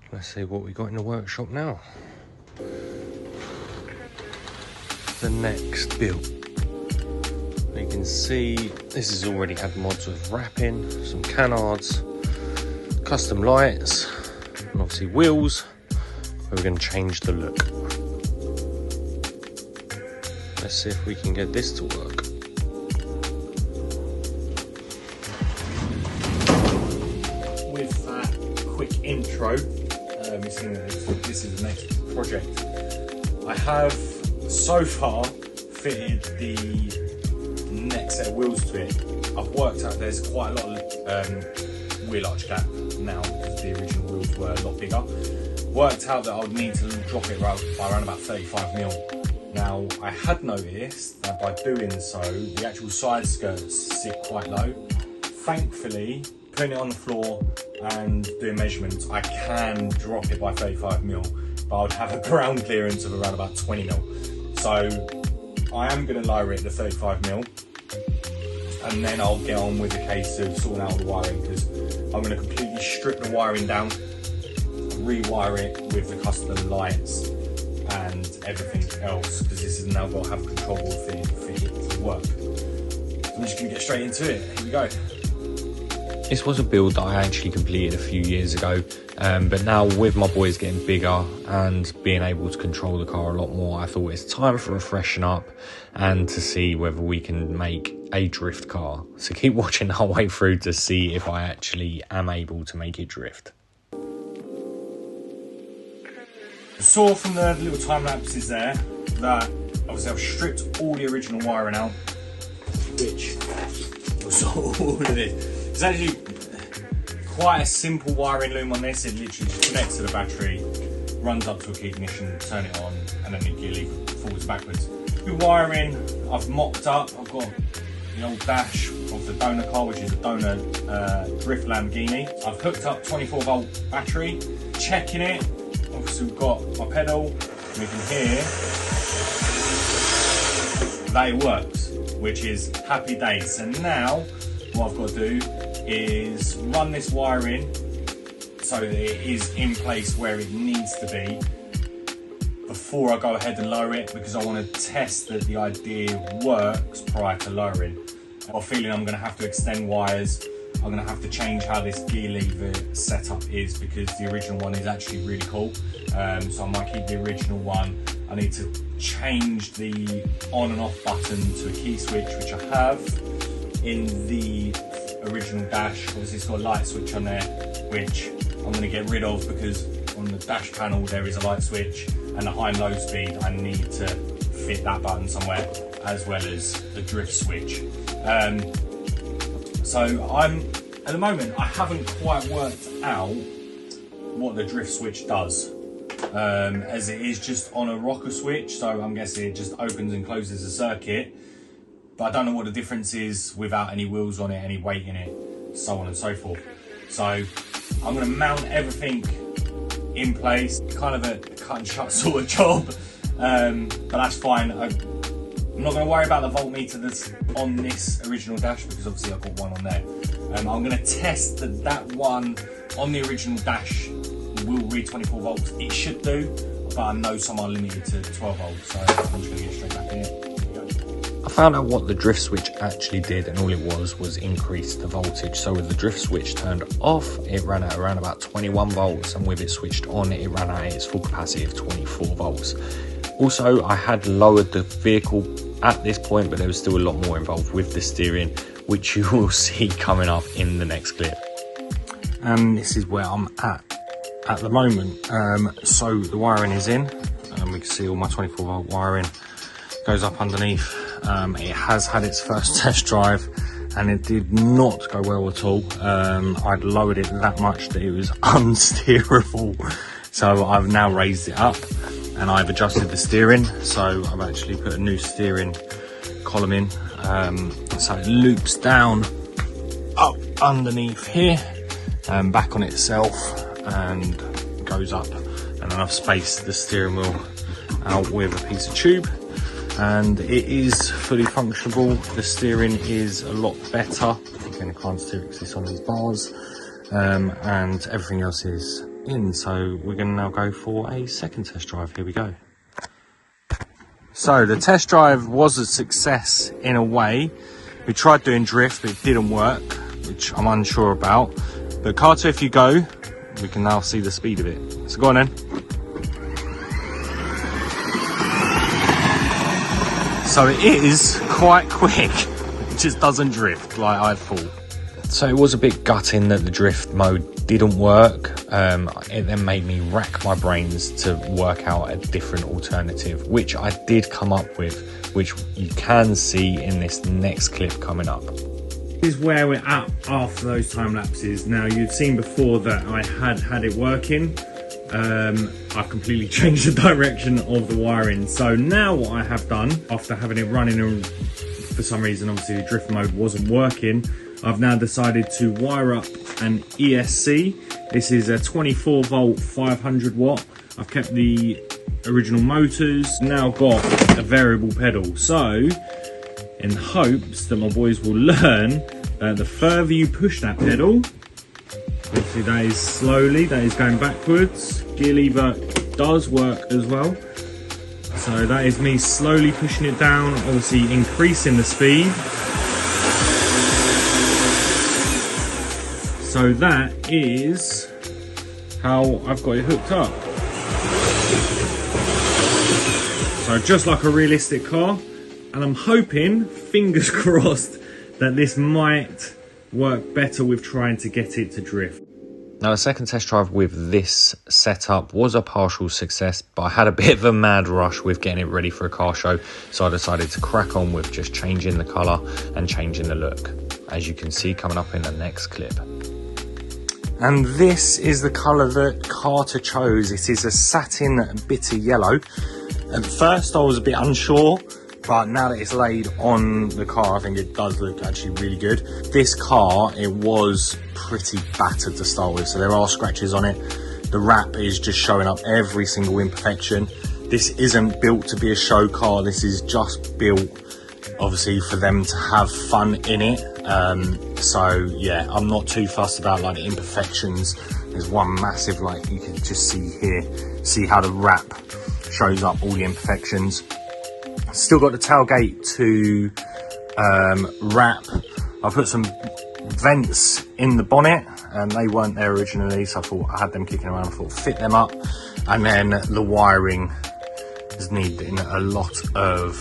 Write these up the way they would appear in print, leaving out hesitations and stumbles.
Let's see what we got in the workshop now. The next build. You can see this has already had mods with wrapping, some canards, custom lights, and obviously wheels. We're going to change the look. Let's see if we can get this to work. With that quick intro, this is the next project. I have so far fitted the next set of wheels to it. I've worked out there's quite a lot of wheel arch gap now because the original wheels were a lot bigger. Worked out that I would need to drop it by around about 35mm. Now I had noticed that by doing so the actual side skirts sit quite low. Thankfully, putting it on the floor and doing measurements, I can drop it by 35mm, but I'd have a ground clearance of around about 20mm. So I am going to lower it to 35mm, and then I'll get on with the case of sorting out the wiring, because I'm going to completely strip the wiring down, rewire it with the custom lights and everything else, because this has now got to have control for it to work. So I'm just going to get straight into it. Here we go. This was a build that I actually completed a few years ago, but now with my boys getting bigger and being able to control the car a lot more, I thought it's time for a freshen up and to see whether we can make a drift car. So keep watching our way through to see if I actually am able to make it drift. I saw from the little time lapses there that obviously I've stripped all the original wiring out, which was all of this. It's actually quite a simple wiring loom on this. It literally just connects to the battery, runs up to a key ignition, turn it on, and then the gear lever forwards backwards. The wiring I've mocked up. I've got the old dash of the donor car, which is a donor drift Lamborghini. I've hooked up 24-volt battery, checking it. Obviously we've got my pedal, and we can hear that it works, which is happy days. And now what I've got to do is run this wiring so that it is in place where it needs to be before I go ahead and lower it, because I want to test that the idea works prior to lowering. I've a feeling I'm going to have to extend wires. I'm going to have to change how this gear lever setup is, because the original one is actually really cool. So I might keep the original one. I need to change the on and off button to a key switch, which I have in the original dash. Obviously it's got a light switch on there, which I'm going to get rid of, because on the dash panel there is a light switch, and the high and low speed I need to fit that button somewhere, as well as the drift switch. So at the moment I haven't quite worked out what the drift switch does, as it is just on a rocker switch, so I'm guessing it just opens and closes the circuit. But I don't know what the difference is without any wheels on it, any weight in it, so on and so forth. So I'm going to mount everything in place, kind of a cut and shut sort of job, but that's fine. I'm not going to worry about the voltmeter that's on this original dash, because obviously I've got one on there. I'm going to test that one on the original dash will read 24 volts. It should do, but I know some are limited to 12 volts, so I'm just going to get straight back in it. I found out what the drift switch actually did, and all it was increase the voltage. So with the drift switch turned off, it ran at around about 21 volts, and with it switched on, it ran at its full capacity of 24 volts. Also, I had lowered the vehicle at this point, but there was still a lot more involved with the steering, which you will see coming up in the next clip. And this is where I'm at the moment. So the wiring is in, and we can see all my 24-volt wiring goes up underneath. It has had its first test drive, and it did not go well at all. I'd lowered it that much that it was unsteerable. So I've now raised it up, and I've adjusted the steering. So I've actually put a new steering column in, so it loops down up underneath here and back on itself and goes up. And then I've spaced the steering wheel out with a piece of tube, and it is fully functionable. The steering is a lot better. Again, I can't steer it because it's on these bars, and everything else is in. So we're going to now go for a second test drive. Here we go. So the test drive was a success in a way. We tried doing drift, but it didn't work, which I'm unsure about. But car to if you go, we can now see the speed of it. So go on then. So it is quite quick. It just doesn't drift like I thought. So it was a bit gutting that the drift mode didn't work. It then made me rack my brains to work out a different alternative, which I did come up with, which you can see in this next clip coming up. This is where we're at after those time lapses. Now you've seen before that I had it working. I've completely changed the direction of the wiring. So now what I have done, after having it running and for some reason obviously the drift mode wasn't working, I've now decided to wire up an ESC. This is a 24 volt 500 watt. I've kept the original motors, now got a variable pedal. So in hopes that my boys will learn that the further you push that pedal, obviously that is slowly, that is going backwards. Gear lever does work as well. So that is me slowly pushing it down, obviously increasing the speed. So that is how I've got it hooked up. So just like a realistic car, and I'm hoping, fingers crossed, that this might work better with trying to get it to drift. Now a second test drive with this setup was a partial success, but I had a bit of a mad rush with getting it ready for a car show, so I decided to crack on with just changing the colour and changing the look, as you can see coming up in the next clip. And this is the colour that Carter chose. It is a satin bitter yellow. At first I was a bit unsure, but now that it's laid on the car, I think it does look actually really good. This car, it was pretty battered to start with, so there are scratches on it. The wrap is just showing up every single imperfection. This isn't built to be a show car. This is just built, obviously, for them to have fun in it. So yeah, I'm not too fussed about like the imperfections. There's one massive, like you can just see here, see how the wrap shows up all the imperfections. Still got the tailgate to wrap. I put some vents in the bonnet and they weren't there originally, so I thought I had them kicking around, I thought fit them up. And then the wiring is needing a lot of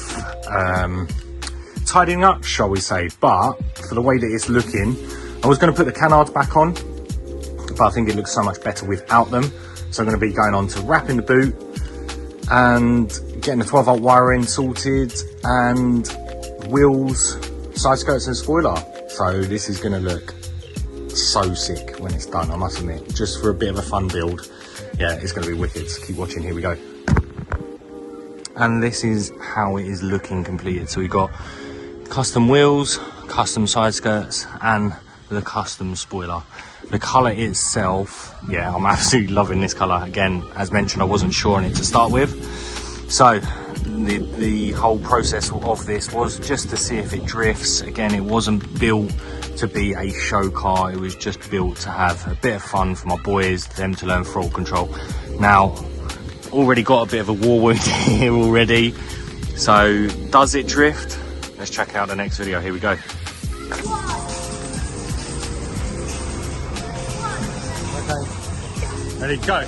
tidying up, shall we say. But for the way that it's looking, I was going to put the canards back on, but I think it looks so much better without them. So I'm going to be going on to wrapping the boot and getting the 12 volt wiring sorted and wheels, side skirts and spoiler. So this is going to look so sick when it's done, I must admit. Just for a bit of a fun build, yeah, it's going to be wicked. So keep watching, here we go. And this is how it is looking completed. So we've got custom wheels, custom side skirts and the custom spoiler. The colour itself, yeah, I'm absolutely loving this colour. Again, as mentioned, I wasn't sure on it to start with. So the whole process of this was just to see if it drifts. Again, it wasn't built to be a show car. It was just built to have a bit of fun for my boys, them to learn throttle control. Now, already got a bit of a war wound here already. So does it drift? Let's check out the next video. Here we go. Okay, ready, go.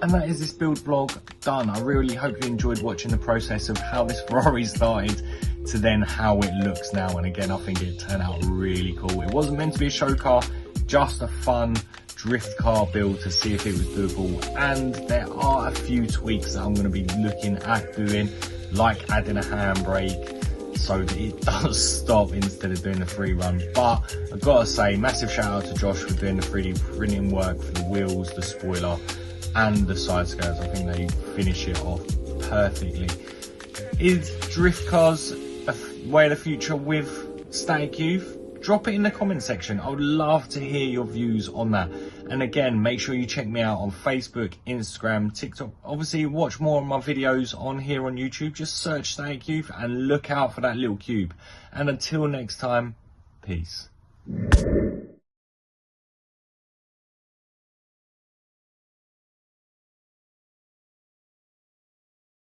And that is this build vlog done. I really hope you enjoyed watching the process of how this Ferrari started to then how it looks now. And again, I think it turned out really cool. It wasn't meant to be a show car, just a fun drift car build to see if it was doable. And there are a few tweaks that I'm going to be looking at doing, like adding a handbrake so that it does stop instead of doing the free run. But I've got to say, massive shout out to Josh for doing the 3D printing work for the wheels, the spoiler and the side skirts. I think they finish it off perfectly. Is drift cars way of the future with Static Youth? Drop it in the comment section. I would love to hear your views on that. And again, make sure you check me out on Facebook, Instagram, TikTok. Obviously, watch more of my videos on here on YouTube. Just search Static Youth and look out for that little cube. And until next time, peace.